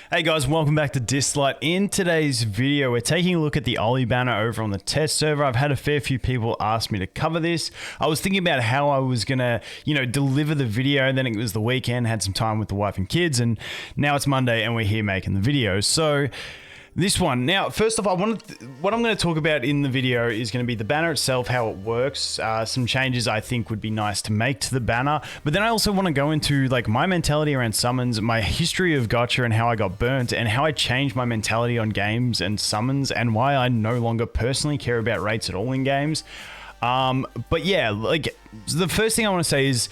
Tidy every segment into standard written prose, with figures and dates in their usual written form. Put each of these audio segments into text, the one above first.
Hey guys, welcome back to Dislyte. In today's video, we're taking a look at the Ollie banner over on the test server. I've had a fair few people ask me to cover this. I was thinking about how I was gonna, deliver the video. Then it was the weekend, had some time with the wife and kids, and now it's Monday and we're here making the video. So this one. Now, first off, what I'm going to talk about in the video is going to be the banner itself, how it works, some changes I think would be nice to make to the banner. But then I also want to go into like my mentality around summons, my history of gacha and how I got burnt, and how I changed my mentality on games and summons, and why I no longer personally care about rates at all in games. But yeah, like the first thing I want to say is,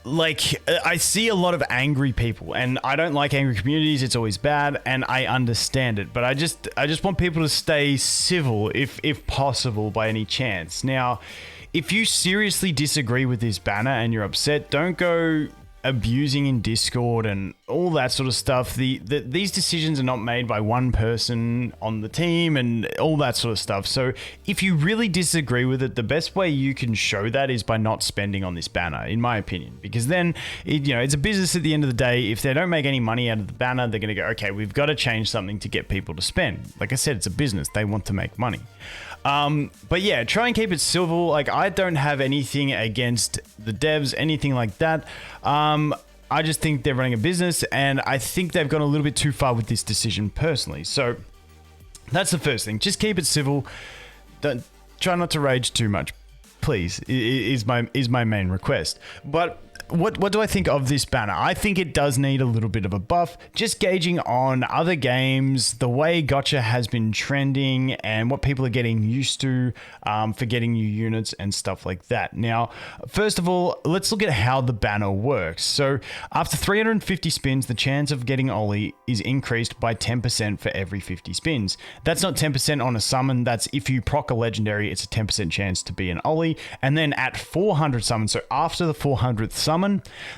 I see a lot of angry people, and I don't like angry communities. It's always bad, and I understand it. But I just want people to stay civil, if possible, by any chance. Now, if you seriously disagree with this banner and you're upset, don't go abusing in Discord and all that sort of stuff. These decisions are not made by one person on the team and all that sort of stuff. So if you really disagree with it, the best way you can show that is by not spending on this banner, in my opinion, because then it's a business at the end of the day. If they don't make any money out of the banner, they're going to go, okay, we've got to change something to get people to spend. Like I said, it's a business. They want to make money. But yeah, try and keep it civil. Like, I don't have anything against the devs, anything like that. I just think they're running a business, and I think they've gone a little bit too far with this decision personally. So that's the first thing. Just keep it civil. Don't try not to rage too much, please. Is my main request. But what do I think of this banner? I think it does need a little bit of a buff. Just gauging on other games, the way gacha has been trending, and what people are getting used to for getting new units and stuff like that. Now, first of all, let's look at how the banner works. So after 350 spins, the chance of getting Ollie is increased by 10% for every 50 spins. That's not 10% on a summon. That's if you proc a legendary, it's a 10% chance to be an Ollie. And then at 400 summons, so after the 400th summon,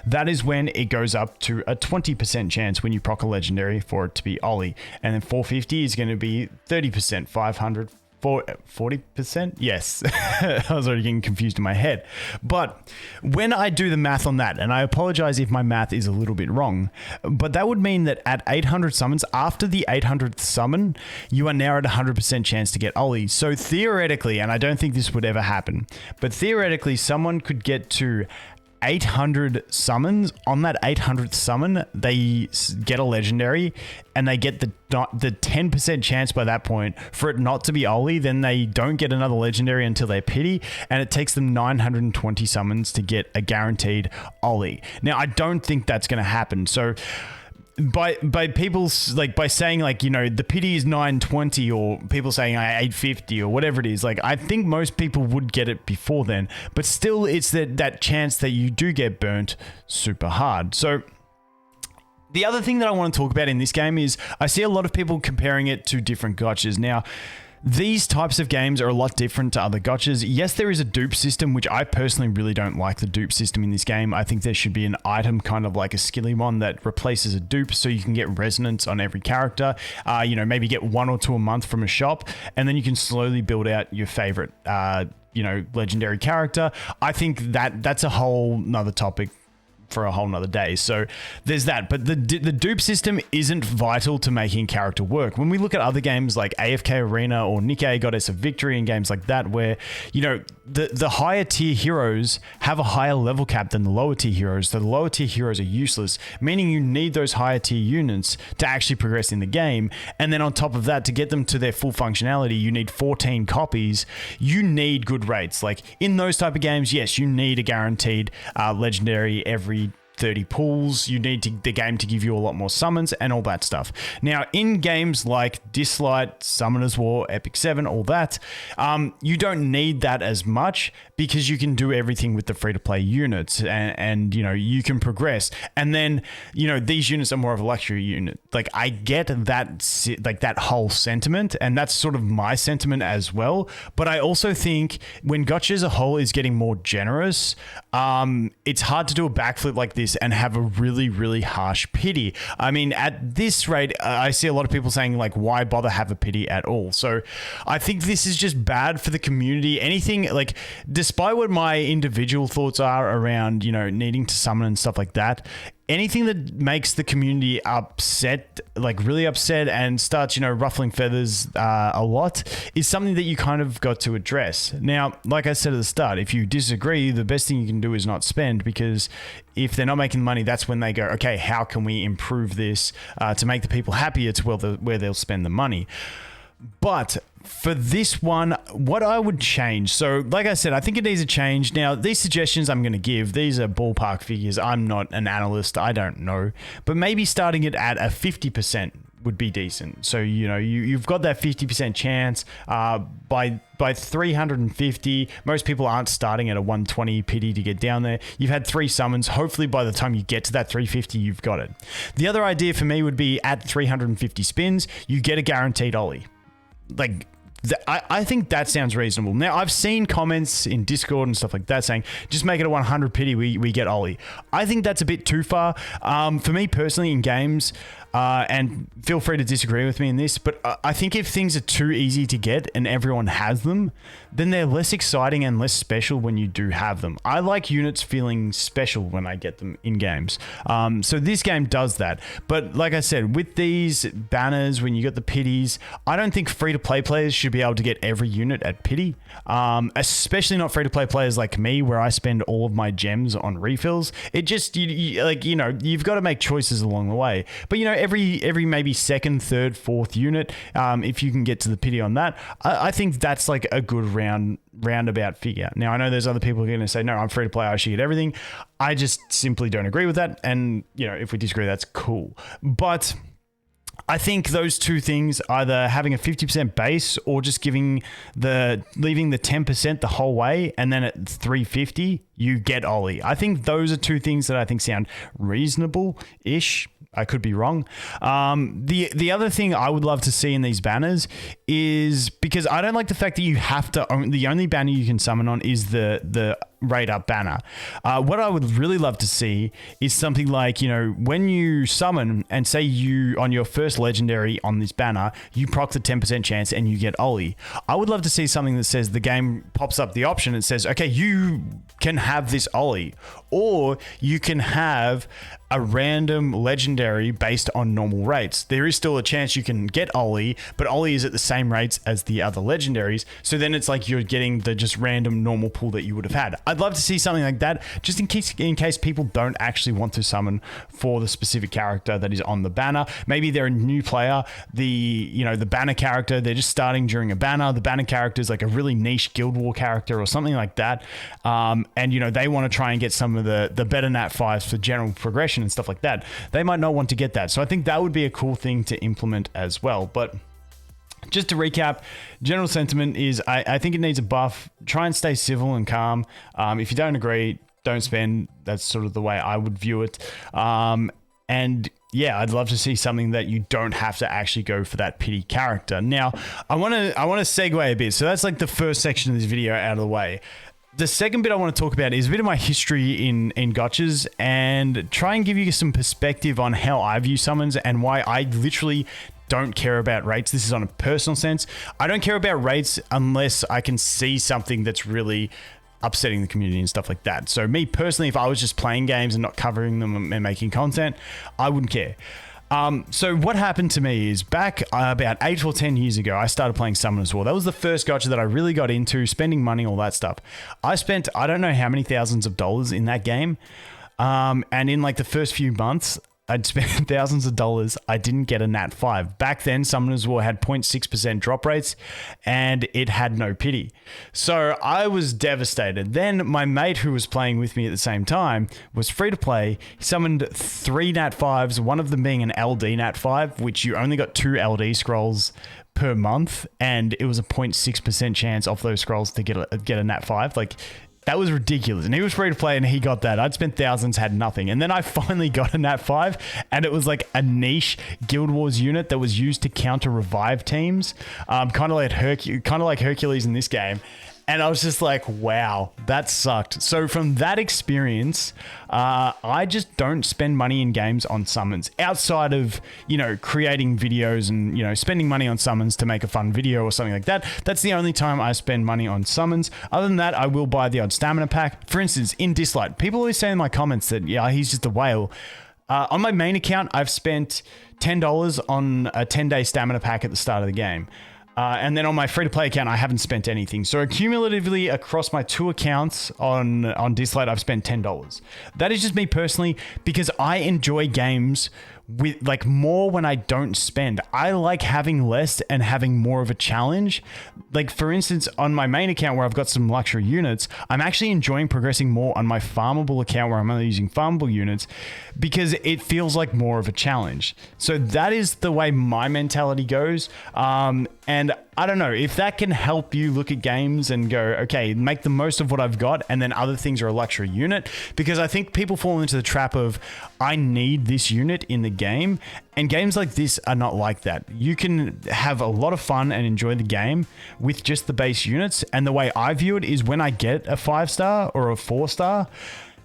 that is when it goes up to a 20% chance when you proc a legendary for it to be Ollie. And then 450 is going to be 30%, 500, 40%? Yes. I was already getting confused in my head. But when I do the math on that, and I apologize if my math is a little bit wrong, but that would mean that at 800 summons, after the 800th summon, you are now at 100% chance to get Ollie. So theoretically, and I don't think this would ever happen, but theoretically, someone could get to 800 summons. On that 800th summon, they get a legendary, and they get the 10% chance by that point for it not to be Ollie. Then they don't get another legendary until they're Pitty, and it takes them 920 summons to get a guaranteed Ollie. Now, I don't think that's going to happen. So by people's, like, by saying, like, the Pitty is 920, or people saying 850 or whatever it is, like, I think most people would get it before then, but still it's that chance that you do get burnt super hard. So the other thing that I want to talk about in this game is I see a lot of people comparing it to different gachas. Now, these types of games are a lot different to other gachas. Yes, there is a dupe system, which I personally really don't like the dupe system in this game. I think there should be an item, kind of like a skillymon, that replaces a dupe so you can get resonance on every character. Maybe get 1 or 2 a month from a shop, and then you can slowly build out your favorite, legendary character. I think that's a whole nother topic for a whole nother day. So there's that. But the dupe system isn't vital to making character work. When we look at other games like AFK Arena or Nikkei Goddess of Victory and games like that, where, the higher tier heroes have a higher level cap than the lower tier heroes. So the lower tier heroes are useless, meaning you need those higher tier units to actually progress in the game. And then on top of that, to get them to their full functionality, you need 14 copies. You need good rates. Like in those type of games, yes, you need a guaranteed legendary every 30 pulls. You need the game to give you a lot more summons and all that stuff. Now, in games like Dislyte, Summoner's War, Epic 7, all that, you don't need that as much, because you can do everything with the free-to-play units, and you can progress. And then, these units are more of a luxury unit. Like, I get that, like, that whole sentiment, and that's sort of my sentiment as well. But I also think when gacha as a whole is getting more generous, it's hard to do a backflip like this and have a really, really harsh Pitty. I mean, at this rate, I see a lot of people saying, like, why bother have a Pitty at all? So I think this is just bad for the community. Anything, like, despite what my individual thoughts are around, needing to summon and stuff like that, anything that makes the community upset, like really upset, and starts, ruffling feathers a lot, is something that you kind of got to address. Now, like I said at the start, if you disagree, the best thing you can do is not spend, because if they're not making money, that's when they go, okay, how can we improve this to make the people happy? It's where they'll spend the money. But for this one, what I would change, so like I said, I think it needs a change. Now, these suggestions I'm going to give, these are ballpark figures. I'm not an analyst. I don't know. But maybe starting it at a 50% would be decent. So, you've got that 50% chance by 350. Most people aren't starting at a 120 pity to get down there. You've had 3 summons. Hopefully by the time you get to that 350, you've got it. The other idea for me would be at 350 spins, you get a guaranteed Ollie. Like, I think that sounds reasonable. Now, I've seen comments in Discord and stuff like that saying, just make it a 100 pity, we get Ollie. I think that's a bit too far. For me personally, in games, and feel free to disagree with me in this, but I think if things are too easy to get and everyone has them, then they're less exciting and less special when you do have them. I like units feeling special when I get them in games. So this game does that. But like I said, with these banners, when you get the pities, I don't think free-to-play players should be able to get every unit at pity, especially not free-to-play players like me, where I spend all of my gems on refills. It just, you've got to make choices along the way. But, every maybe second, third, fourth unit, if you can get to the pity on that, I think that's like a good roundabout figure. Now, I know there's other people who are going to say, no, I'm free to play, I should get everything. I just simply don't agree with that. And, if we disagree, that's cool. But I think those two things, either having a 50% base or just leaving the 10% the whole way, and then at 350, you get Ollie. I think those are two things that I think sound reasonable-ish. I could be wrong. The other thing I would love to see in these banners is, because I don't like the fact that you have to own, the only banner you can summon on is the rate up banner. What I would really love to see is something like, when you summon and say you, on your first legendary on this banner, you proc the 10% chance and you get Ollie. I would love to see something that says, the game pops up the option and says, okay, you can have this Ollie, or you can have a random legendary based on normal rates. There is still a chance you can get Ollie, but Ollie is at the same rates as the other legendaries. So then it's like you're getting the just random normal pool that you would have had. I'd love to see something like that, just in case people don't actually want to summon for the specific character that is on the banner. Maybe they're a new player, the banner character, they're just starting during a banner. The banner character is like a really niche Guild War character or something like that. And they want to try and get some of the better nat 5s for general progression and stuff like that. They might not want to get that. So I think that would be a cool thing to implement as well. But just to recap, general sentiment is I think it needs a buff. Try and stay civil and calm. If you don't agree, don't spend. That's sort of the way I would view it. And yeah, I'd love to see something that you don't have to actually go for that pity character. Now, I want to segue a bit. So that's like the first section of this video out of the way. The second bit I want to talk about is a bit of my history in gotchas, and try and give you some perspective on how I view summons and why I literally don't care about rates. This is on a personal sense. I don't care about rates unless I can see something that's really upsetting the community and stuff like that. So me personally, if I was just playing games and not covering them and making content, I wouldn't care. So what happened to me is back about 8 or 10 years ago, I started playing Summoners War. That was the first gacha that I really got into, spending money, all that stuff. I spent, I don't know how many thousands of dollars in that game. And in like the first few months, I'd spent thousands of dollars. I didn't get a nat 5. Back then, Summoners War had 0.6% drop rates and it had no pity. So I was devastated. Then my mate who was playing with me at the same time was free to play. He summoned 3 nat 5s, one of them being an LD nat 5, which you only got 2 LD scrolls per month. And it was a 0.6% chance off those scrolls to get a nat 5. Like, that was ridiculous. And he was free to play and he got that. I'd spent thousands, had nothing. And then I finally got a nat 5 and it was like a niche Guild Wars unit that was used to counter revive teams. Kind of like Hercules in this game. And I was just like, wow, that sucked. So from that experience, I just don't spend money in games on summons outside of, creating videos and, spending money on summons to make a fun video or something like that. That's the only time I spend money on summons. Other than that, I will buy the odd stamina pack. For instance, in Dislyte, people always say in my comments that, yeah, he's just a whale. On my main account, I've spent $10 on a 10-day stamina pack at the start of the game. And then on my free-to-play account, I haven't spent anything. So cumulatively across my 2 accounts on Dislyte, I've spent $10. That is just me personally, because I enjoy games with like more when I don't spend. I like having less and having more of a challenge. Like for instance, on my main account where I've got some luxury units, I'm actually enjoying progressing more on my farmable account where I'm only using farmable units because it feels like more of a challenge. So that is the way my mentality goes. And I don't know if that can help you look at games and go, okay, make the most of what I've got. And then other things are a luxury unit, because I think people fall into the trap of, I need this unit in the game. And games like this are not like that. You can have a lot of fun and enjoy the game with just the base units. And the way I view it is when I get a 5-star or a 4-star,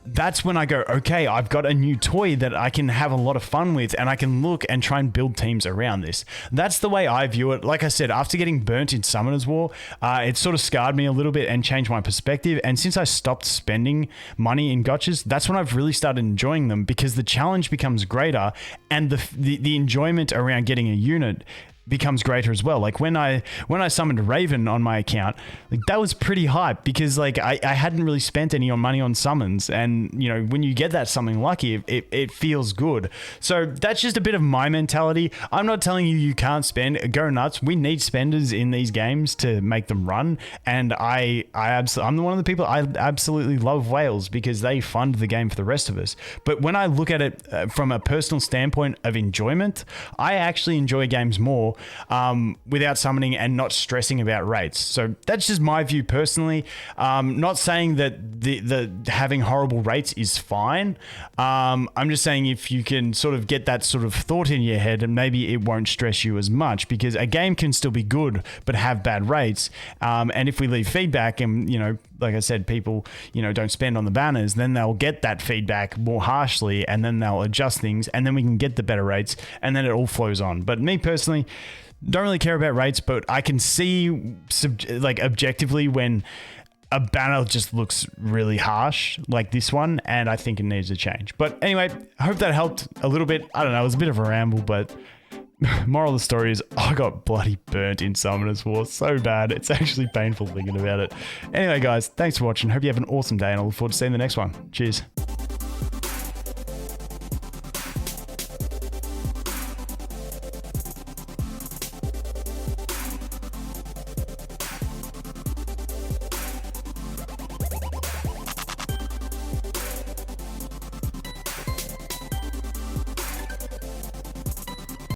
that's when I go, okay, I've got a new toy that I can have a lot of fun with, and I can look and try and build teams around this. That's the way I view it. Like I said, after getting burnt in Summoner's War, it sort of scarred me a little bit and changed my perspective. And since I stopped spending money in gotchas, that's when I've really started enjoying them, because the challenge becomes greater and the enjoyment around getting a unit becomes greater as well. Like when I summoned Raven on my account, like that was pretty hype, because like I hadn't really spent any money on summons, and you know, when you get that something lucky, it feels good. So that's just a bit of my mentality. I'm not telling you can't spend. Go nuts. We need spenders in these games to make them run, and I'm one of the people, I absolutely love whales because they fund the game for the rest of us. But when I look at it from a personal standpoint of enjoyment, I actually enjoy games more without summoning and not stressing about rates. So that's just my view personally. Not saying that the having horrible rates is fine. I'm just saying if you can sort of get that sort of thought in your head, and maybe it won't stress you as much, because a game can still be good but have bad rates. And if we leave feedback and, you know, like I said, people, you know, don't spend on the banners, then they'll get that feedback more harshly, and then they'll adjust things, and then we can get the better rates, and then it all flows on. But me personally, don't really care about rates, but I can see like objectively when a banner just looks really harsh like this one, and I think it needs to change. But anyway, I hope that helped a little bit. I don't know, it was a bit of a ramble, but moral of the story is I got bloody burnt in Summoner's War so bad. It's actually painful thinking about it. Anyway, guys, thanks for watching. Hope you have an awesome day, and I look forward to seeing the next one. Cheers.